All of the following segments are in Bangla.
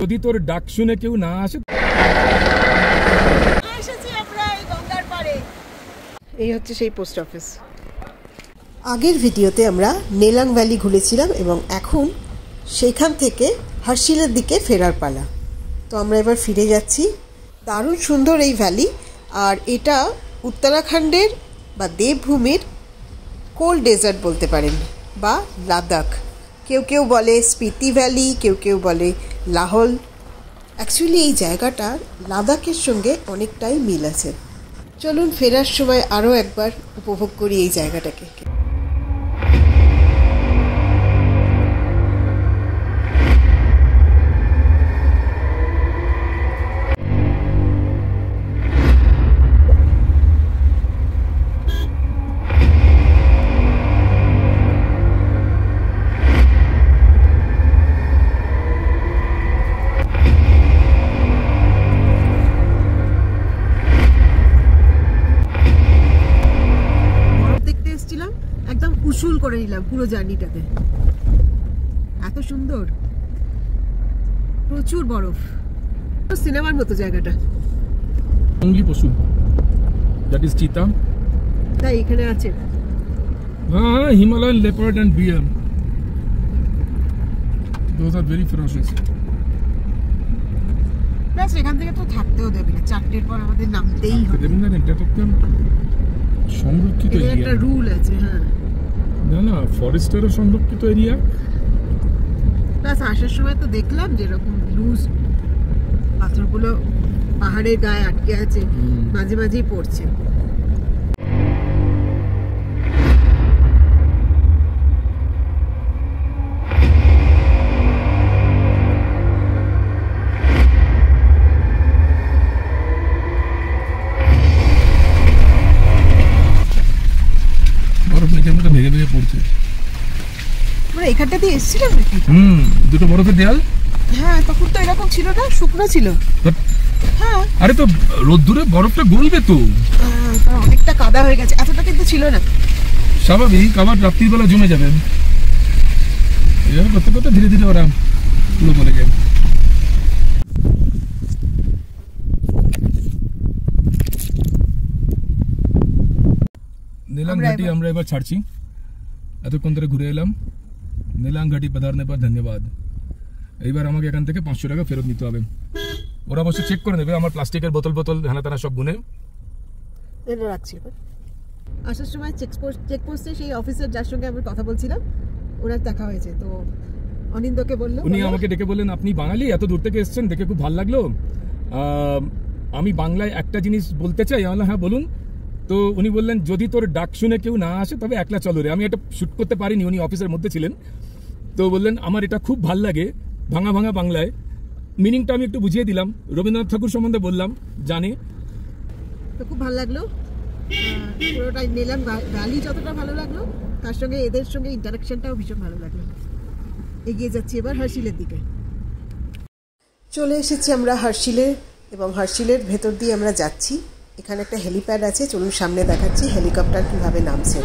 যদি তোর ডাক শুনে কেউ না আসে। এই হচ্ছে সেই পোস্ট অফিস। আগের ভিডিওতে আমরা নেলাং ভ্যালি ঘুরেছিলাম এবং এখন সেখান থেকে হার্শিলের দিকে ফেরার পালা। তো আমরা এবার ফিরে যাচ্ছি। দারুণ সুন্দর এই ভ্যালি, আর এটা উত্তরাখণ্ডের বা দেবভূমির কোল্ড ডেজার্ট বলতে পারেন, বা লাদাখ। কেউ কেউ বলে স্পিতি ভ্যালি, কেউ কেউ বলে লাহোল। অ্যাকচুয়ালি এই জায়গাটা লাদাখের সঙ্গে অনেকটাই মিল আছে। চলুন ফেরার সময় আরও একবার উপভোগ করি এই জায়গাটাকে। একদম উসুল করে নিলাম পুরো জার্নিটাতে। এত সুন্দর, প্রচুর বরফ, সিনেমার মতো জায়গাটা। জঙ্গলি পশু, দ্যাট ইজ চিতা। তাই এখানে আছে হ্যাঁ, Himalayan leopard and bear, those are very ferocious. Plus এখান থেকে তো থাকতেও দেবে না, 4টের পর আমাদের নামতেই হবে। দেবেন না, এটা তো সংরক্ষিত এরিয়া, একটা রুল আছে। হ্যাঁ, না না, ফরেস্টেরও সংরক্ষিত এরিয়া। প্লাস আসার সময় তো দেখলাম যেরকম লুজ পাথরগুলো পাহাড়ের গায়ে আটকে আছে, মাঝে মাঝেই পড়ছে। ভেঙে ভেঙে পড়ছে। আমরা এখানটা দিয়ে এসেছিলাম নাকি? দুটো বরফের দেয়াল। হ্যাঁ, তখন তো এরকম ছিল না, শুকনো ছিল। হ্যাঁ, আরে তো রোদ্দুরে বরফটা গলবে তো। অনেকটা কাদা হয়ে গেছে, এতটা কিন্তু ছিল না। স্বাভাবিক, আবার রাত্রিবেলা জমে যাবে। এভাবে করতে করতে ধীরে ধীরে ওরা পুরো গলে যায়। नीलांग घाटी আমরা এবার ছাড়ছি। এতক্ষণ ধরে ঘুরে এলাম। नीलांग घाटी पधारने पर धन्यवाद। এইবার আমাকে এখান থেকে 500 টাকা ফেরত নিতে হবে। ওরা অবশ্য চেক করে নেবে আমার প্লাস্টিকের বোতল ধানা তানা সব গুনে। এটা রাখছি। আসার সময় চেকপোস্টে সেই অফিসার যার সঙ্গে আমি কথা বলছিলাম, ওনার দেখা হয়েছে। তো অনিন্দকে বললো, উনি আমাকে ডেকে বললেন, আপনি বাঙালি, এত দূর থেকে এসেছেন, দেখে খুব ভালো লাগলো। আমি বাংলায় একটা জিনিস বলতে চাই। আমি বললাম, হ্যাঁ বলুন। তো উনি বললেন, যদি তোর ডাক শুনে কেউ না আসে তবে একলা চলো রে। আমি এটা শুট করতে পারিনি, উনি অফিসের মধ্যে ছিলেন। তো বললেন, আমার এটা খুব ভাল লাগে, ভাঙা ভাঙা বাংলায়। মিনিংটা আমি একটু বুঝিয়ে দিলাম, রবীন্দ্রনাথ ঠাকুর সম্বন্ধে বললাম, জানে। তো খুব ভালো লাগলো পুরোটাই। নিলাম ভ্যালি যতটা ভালো লাগলো, তার সঙ্গে এদের সঙ্গে ইন্টারাকশনটাও ভীষণ ভালো লাগলো। এগিয়ে যাচ্ছি এবার হার্শিলের দিকে। চলে এসেছি আমরা হার্শিলে, এবং হার্শিলের ভেতর দিয়ে আমরা যাচ্ছি। এখানে একটা হেলিপ্যাড আছে, চলুন সামনে দেখাচ্ছি হেলিকপ্টার কিভাবে নামছে।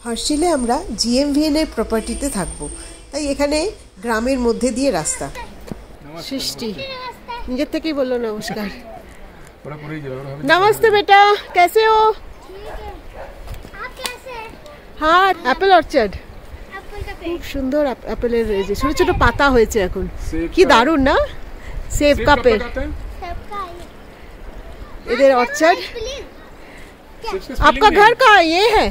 হার্শিলে আমরা GMVN এর প্রপার্টিতে থাকবো, তাই এখানে গ্রামের মধ্যে দিয়ে রাস্তা। সৃষ্টি নিজের থেকেই বললো নমস্কার। नमस्ते बेटा, कैसे हो? हाँ, एप्पल ऑर्चार्ड। খুব সুন্দর অ্যাপেলের যে ছোট ছোট পাতা হয়েছে এখন, কি দারুণ না? सेब का पेड़, इधर ऑर्चार्ड। आपका घर कहाँ ये है?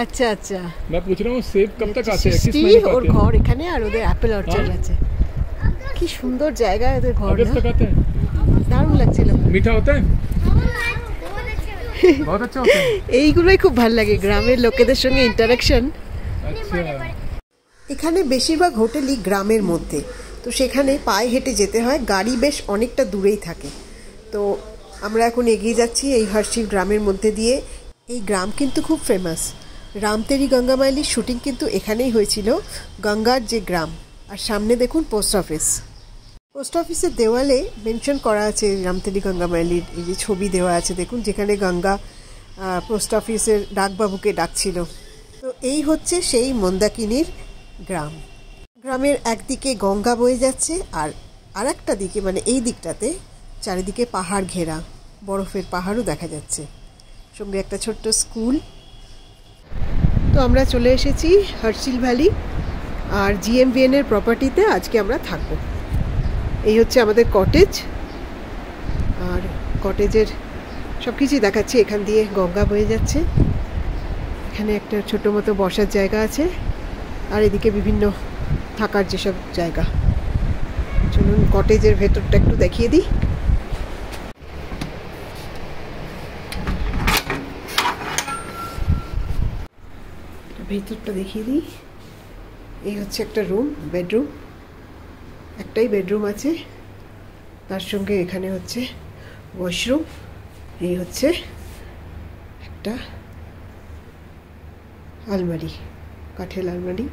अच्छा अच्छा, मैं पूछ रहा हूँ सेब कब तक आते हैं? किस महीने और घर এখানে, আর ওদের অ্যাপেল অর্চার্ড আছে। কি সুন্দর জায়গা ওদের ঘর না? দারুণ লাগছিল। মিঠা होता है? बहुत अच्छा होता है। এইগুলোই খুব ভালো লাগে, গ্রামের লোকেদের সঙ্গে ইন্টারাকশন। আচ্ছা, এখানে বেশিরভাগ হোটেলই গ্রামের মধ্যে, তো সেখানে পায়ে হেঁটে যেতে হয়, গাড়ি বেশ অনেকটা দূরেই থাকে। তো আমরা এখন এগিয়ে যাচ্ছি এই হার্শিল গ্রামের মধ্যে দিয়ে। এই গ্রাম কিন্তু খুব ফেমাস। রামতেরি গঙ্গা মাইলির শুটিং কিন্তু এখানেই হয়েছিল, গঙ্গার যে গ্রাম। আর সামনে দেখুন পোস্ট অফিস। পোস্ট অফিসের দেওয়ালে মেনশন করা আছে রামতলী গঙ্গা ম্যালির এই যে ছবি দেওয়া আছে দেখুন, যেখানে গঙ্গা পোস্ট অফিসের ডাকবাবুকে ডাকছিল। তো এই হচ্ছে সেই মন্দাকিনীর গ্রাম। গ্রামের একদিকে গঙ্গা বয়ে যাচ্ছে আর আরেকটা দিকে মানে এই দিকটাতে চারিদিকে পাহাড় ঘেরা, বরফের পাহাড়ও দেখা যাচ্ছে, সঙ্গে একটা ছোট্ট স্কুল। তো আমরা চলে এসেছি হার্সিল ভ্যালি আর GMVN এর প্রপার্টিতে আজকে আমরা থাকবো। এই হচ্ছে আমাদের কটেজ আর কটেজের সব কিছুই দেখাচ্ছি। এখান দিয়ে গঙ্গা বয়ে যাচ্ছে, এখানে একটা ছোটো মতো বসার জায়গা আছে আর এদিকে বিভিন্ন থাকার যেসব জায়গা। চলুন কটেজের ভেতরটা একটু দেখিয়ে দিই। ভেতরটা দেখিয়ে দিই। এই হচ্ছে একটা রুম, বেডরুম, একটাই বেডরুম আছে, তার সঙ্গে এখানে হচ্ছে ওয়াশরুম। এই হচ্ছে একটা আলমারি, কাঠের আলমারি,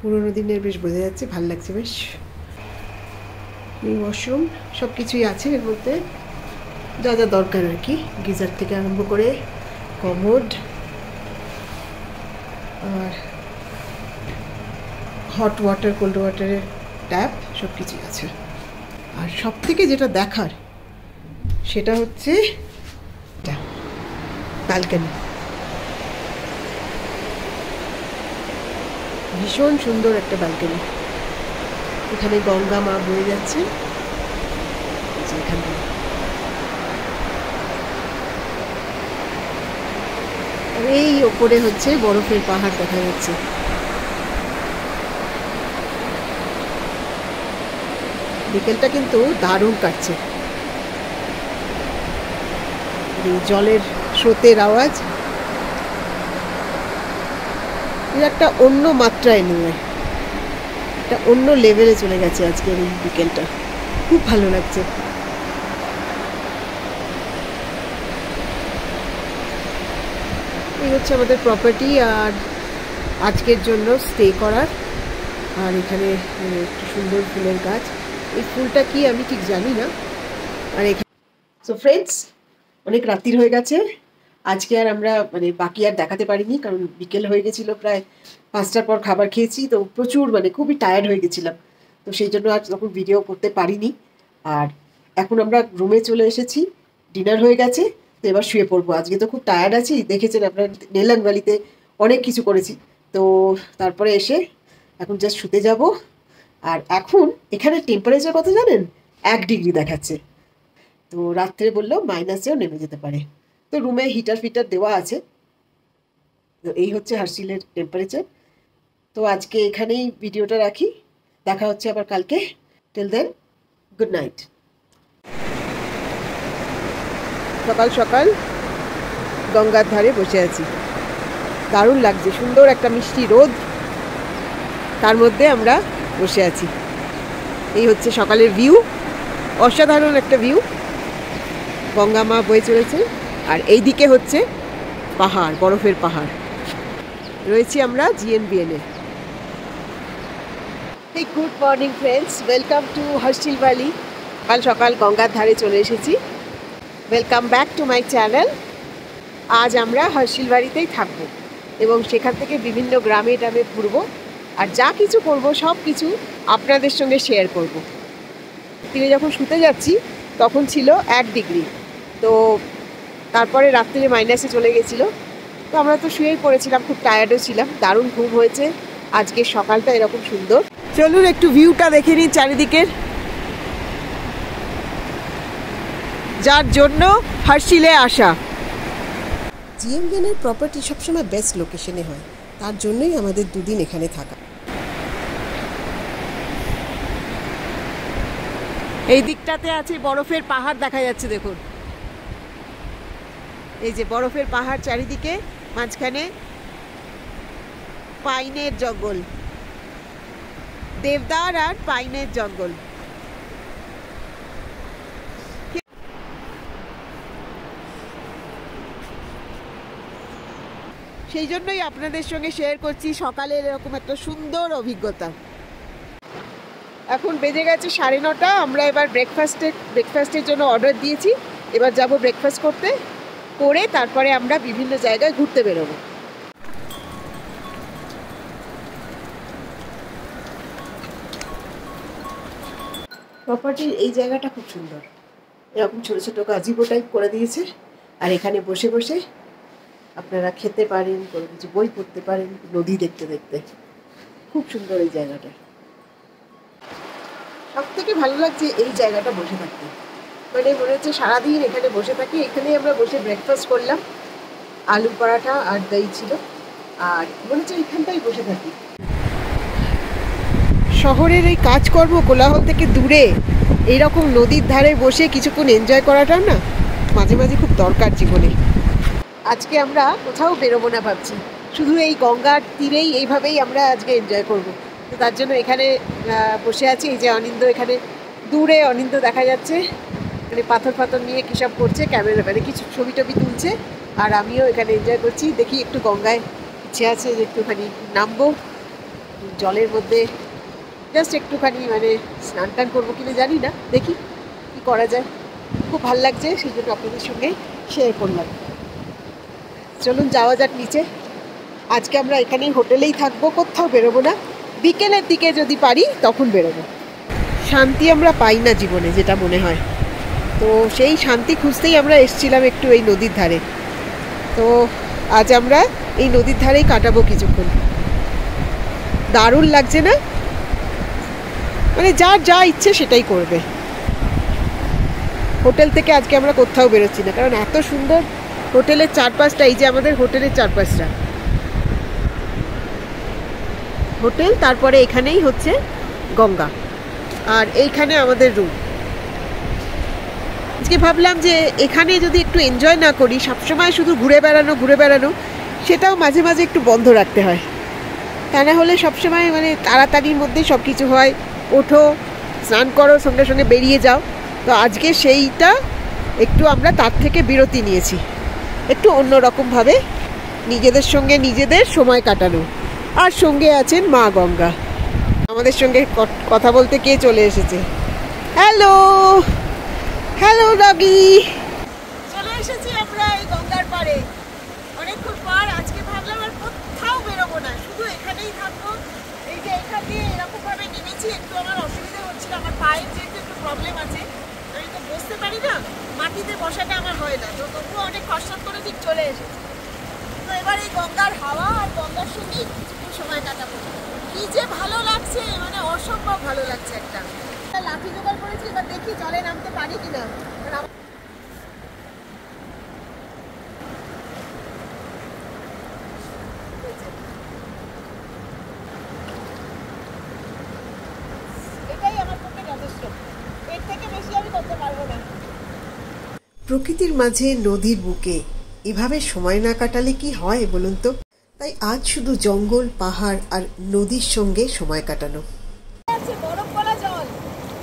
পুরোনো দিনের, বেশ বোঝা যাচ্ছে, ভাল লাগছে বেশ। এই ওয়াশরুম, সব কিছুই আছে এর মধ্যে, যা যা দরকার আর কি, গিজার থেকে আরম্ভ করে কমোড আর হট ওয়াটার, কোল্ড ওয়াটারের ট্যাপ, সব কিছুই আছে। আর সব থেকে যেটা দেখার সেটা হচ্ছে ব্যালকনি। ভীষণ সুন্দর একটা ব্যালকনি, এখানে গঙ্গা মা বয়ে যাচ্ছে এখান থেকে। আর এই ওপরে হচ্ছে বরফের পাহাড় দেখা যাচ্ছে। বিকেলটা কিন্তু দারুণ কাটছে, জলের স্রোতের আওয়াজ, এর একটা অন্য মাত্রায় নিয়ে, একটা অন্য লেভেলে চলে গেছে আজকের এই বিকেলটা, খুব ভালো লাগছে। এই হচ্ছে আমাদের প্রপার্টি আর আজকের জন্য স্টে করার। আর এখানে একটু সুন্দর ফুলের গাছ, এই ফুলটা কি আমি ঠিক জানি না। আর এখানে সো ফ্রেন্ডস, অনেক রাত্রির হয়ে গেছে আজকে, আর আমরা মানে বাকি আর দেখাতে পারিনি, কারণ বিকেল হয়ে গেছিলো, প্রায় 5টার পর খাবার খেয়েছি, তো প্রচুর মানে খুবই টায়ার্ড হয়ে গেছিলাম, তো সেই জন্য আর তখন ভিডিও করতে পারিনি। আর এখন আমরা রুমে চলে এসেছি, ডিনার হয়ে গেছে, তো এবার শুয়ে পড়বো। আজকে তো খুব টায়ার্ড আছি, দেখেছেন আপনার নেলাং ভ্যালিতে অনেক কিছু করেছি, তো তারপরে এসে এখন জাস্ট শুতে যাব। আর এখন এখানে টেম্পারেচার কত জানেন? 1 ডিগ্রি দেখাচ্ছে, তো রাত্রে বললেও মাইনাসেও নেমে যেতে পারে। তো রুমে হিটার ফিটার দেওয়া আছে। তো এই হচ্ছে হার্সিলের টেম্পারেচার। তো আজকে এখানেই ভিডিওটা রাখি, দেখা হচ্ছে আবার কালকে। Till then, good night. সকাল সকাল গঙ্গার ধারে বসে আছি, দারুণ লাগছে, সুন্দর একটা মিষ্টি রোদ, তার মধ্যে আমরা বসে আছি। এই হচ্ছে সকালের ভিউ, অসাধারণ একটা ভিউ, গঙ্গা মা বয়ে চলেছে আর এই দিকে হচ্ছে পাহাড়, বরফের পাহাড়। রয়েছি আমরা GMVN এ। এই good morning friends, welcome to Harsil valley. সকাল সকাল গঙ্গার ধারে চলে এসেছি, welcome back to my channel. আজ আমরা হার্সিল ভ্যালিতেই থাকবো এবং সেখান থেকে বিভিন্ন গ্রামে গ্রামে ঘুরবো, আর যা কিছু করব সব কিছু আপনাদের সঙ্গে শেয়ার করব। তিনি যখন শুতে যাচ্ছি তখন ছিল 1 ডিগ্রি, তো তারপরে রাত্রে মাইনাসে চলে গেছিলো, তো আমরা তো শুয়েই পড়েছিলাম, খুব টায়ার্ডও ছিলাম, দারুণ ঘুম হয়েছে। আজকের সকালটা এরকম সুন্দর। চলুন একটু ভিউটা দেখে নিন চারিদিকের, যার জন্য হার্সিলে আসা। GMVN এর প্রপার্টি সবসময় বেস্ট লোকেশনে হয়, তার জন্যই আমাদের 2 দিন এখানে থাকা। এই দিকটাতে আছে বরফের পাহাড় দেখা যাচ্ছে, দেখুন এই যে বরফের পাহাড় চারিদিকে, মাঝখানে পাইনের জঙ্গল, দেবদার আর পাইনের জঙ্গল। সেই জন্যই আপনাদের সঙ্গে শেয়ার করছি সকালের এরকম একটা সুন্দর অভিজ্ঞতা। এখন বেজে গেছে 9:30। আমরা এবার ব্রেকফাস্টের জন্য অর্ডার দিয়েছি। এবার যাব ব্রেকফাস্ট করতে, করে তারপরে আমরা বিভিন্ন জায়গায় ঘুরতে বেরোবো। প্রপার্টির এই জায়গাটা খুব সুন্দর, এরকম ছোট ছোট গাজিবো টাইপ করে দিয়েছে, আর এখানে বসে বসে আপনারা খেতে পারেন, কোনো কিছু বই পড়তে পারেন নদী দেখতে দেখতে। খুব সুন্দর এই জায়গাটা। সব থেকে ভালো লাগছে এই জায়গাটা বসে থাকতে, মানে মনে হচ্ছে সারাদিন এখানে বসে থাকি। এখানেই আমরা বসে ব্রেকফাস্ট করলাম, আলু পরাঠা আর দই ছিল, আর মনে হচ্ছে এখানটাই বসে থাকি। শহরের এই কাজকর্ম কোলাহল থেকে দূরে এইরকম নদীর ধারে বসে কিছুক্ষণ এনজয় করাটাও না মাঝে মাঝে খুব দরকার জীবনে। আজকে আমরা কোথাও বেরোবো না ভাবছি, শুধু এই গঙ্গার তীরেই এইভাবেই আমরা আজকে এনজয় করব। তো তার জন্য এখানে বসে আছি। এই যে অনিন্দ, এখানে দূরে অনিন্দ দেখা যাচ্ছে, মানে পাথর নিয়ে কী সব করছে, ক্যামেরা মানে কিছু ছবি টবি তুলছে, আর আমিও এখানে এনজয় করছি। দেখি একটু গঙ্গায় ইচ্ছে আছে যে একটুখানি নামবো জলের মধ্যে, জাস্ট একটুখানি মানে স্নান টান করবো কিনা জানি না, দেখি কি করা যায়। খুব ভালো লাগছে, সেই জন্য আপনাদের সঙ্গে শেয়ার করলাম। চলুন যাওয়া যাক নিচে। আজকে আমরা এখানেই হোটেলেই থাকবো, কোথাও বেরোবো না। বিকেলের দিকে যদি পারি তখন বেরোবো। শান্তি আমরা পাই না জীবনে, যেটা মনে হয়, তো সেই শান্তি খুঁজতেই আমরা এসেছিলাম একটু এই নদীর ধারে। তো আজ আমরা এই নদীর ধারেই কাটাবো কিছুক্ষণ। দারুণ লাগছে না? মানে যার যা ইচ্ছে সেটাই করবে। হোটেল থেকে আজকে আমরা কোথাও বেরোচ্ছি না, কারণ এত সুন্দর হোটেলের চারপাশটা। এই যে আমাদের হোটেলের চারপাশটা, হোটেল, তারপরে এখানেই হচ্ছে গঙ্গা, আর এইখানে আমাদের রুম। আজকে ভাবলাম যে এখানে যদি একটু এনজয় না করি, সবসময় শুধু ঘুরে বেড়ানো, সেটাও মাঝে মাঝে একটু বন্ধ রাখতে হয়। তা না হলে সবসময় মানে তাড়াতাড়ির মধ্যেই সব কিছু হয়, ওঠো, স্নান করো, সঙ্গে সঙ্গে বেরিয়ে যাও। তো আজকে সেইটা একটু আমরা তার থেকে বিরতি নিয়েছি, একটু অন্যরকমভাবে নিজেদের সঙ্গে নিজেদের সময় কাটানো। আর সঙ্গে আছেন মা গঙ্গা। আমাদের সঙ্গে কথা বলতে কে চলে এসেছে? Hello hello doggy. চলে এসেছি আমরা এই গঙ্গার পাড়ে অনেকক্ষণ পর। আজকে ভাবলাম আর কোথাও বেরোবো না, শুধু এখানেই থাকবো। এই যে এখান দিয়ে এরকমভাবে নেমেছি, একটু আমার অসুবিধা হচ্ছিল, আমার পায়ের যেহেতু একটু প্রবলেম আছে, আমি তো বসতে পারি না, মাটিতে বসাটা আমার হয় না, তো তবুও অনেক কষ্ট করে ঠিক চলে এসেছি। তো এবার এই গঙ্গার হাওয়া আর গঙ্গার সঙ্গেই কিছুক্ষণ সময় কাটাবো। কি যে ভালো লাগছে, মানে অসম্ভব ভালো লাগছে। একটা লাঠি জোগাড় করেছি, এবার দেখি জলে নামতে পারি কিনা। এটাই আমার পক্ষে যথেষ্ট, এর থেকে বেশি আমি করতে পারবো না। প্রকৃতির মাঝে নদীর বুকে এভাবে সময় না কাটালে কি হয় বলুন তো? তাই আজ শুধু জঙ্গল, পাহাড় আর নদীর সঙ্গে সময় কাটানো। বরফ গলা জল,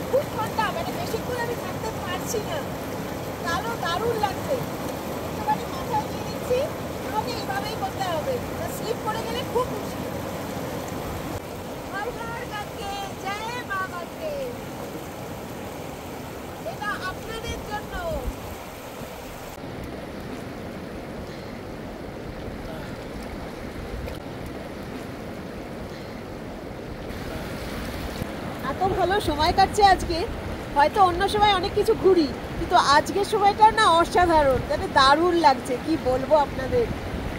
খুব ঠান্ডা, মানে বেশিক্ষণ আমি থাকতে পারছি না, তারও দারুণ লাগছে। একটুখানি মাথায় নিয়ে নিচ্ছি, আমাকে এইভাবেই করতে হবে, স্লিপ করে গেলে খুব মুশকিল। জয় মা গঙ্গে, এটা আপনাদের জন্য। এত ভালো সময় কাটছে আজকে, হয়তো অন্য সময় অনেক কিছু ঘুরি, কিন্তু আজকের সময়টা না অসাধারণ, তাতে দারুণ লাগছে, কি বলবো আপনাদের।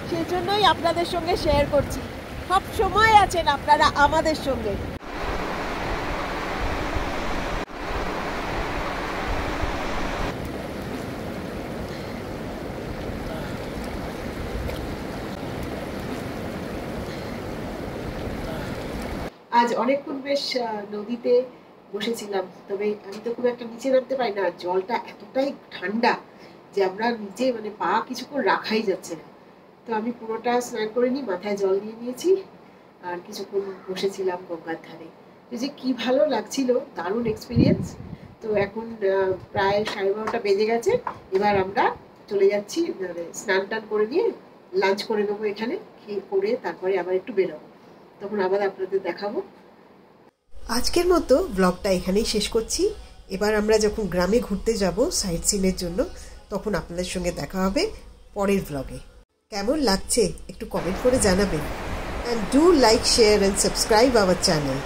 সেই জন্যই আপনাদের সঙ্গে শেয়ার করছি। সব সময় আছেন আপনারা আমাদের সঙ্গে। আজ অনেকক্ষণ বেশ নদীতে বসেছিলাম, তবে আমি তো খুব একটা নিচে নামতে পারি না, জলটা এতটাই ঠান্ডা যে আমরা নিচে মানে পা কিছুক্ষণ রাখাই যাচ্ছে না। তো আমি পুরোটা স্নান করে নিই, মাথায় জল নিয়ে নিয়েছি, আর কিছুক্ষণ বসেছিলাম গঙ্গার ধারে। তো যে কি ভালো লাগছিল, দারুণ এক্সপিরিয়েন্স। তো এখন প্রায় 12:30 বেজে গেছে, এবার আমরা চলে যাচ্ছি, স্নান টান করে নিয়ে লাঞ্চ করে নেবো এখানে, খেয়ে করে তারপরে আবার একটু বেরোবো, তখন আবার আপনাদের দেখাবো। আজকের মতো ব্লগটা এখানেই শেষ করছি। এবার আমরা যখন গ্রামে ঘুরতে যাব সাইট সিনের জন্য, তখন আপনাদের সঙ্গে দেখা হবে পরের ব্লগে। কেমন লাগছে একটু কমেন্ট করে জানাবেন। And do like, share and subscribe our channel.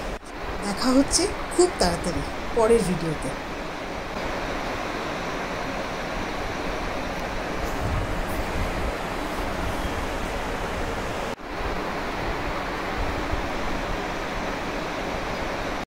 দেখা হচ্ছে খুব তাড়াতাড়ি পরের ভিডিওতে।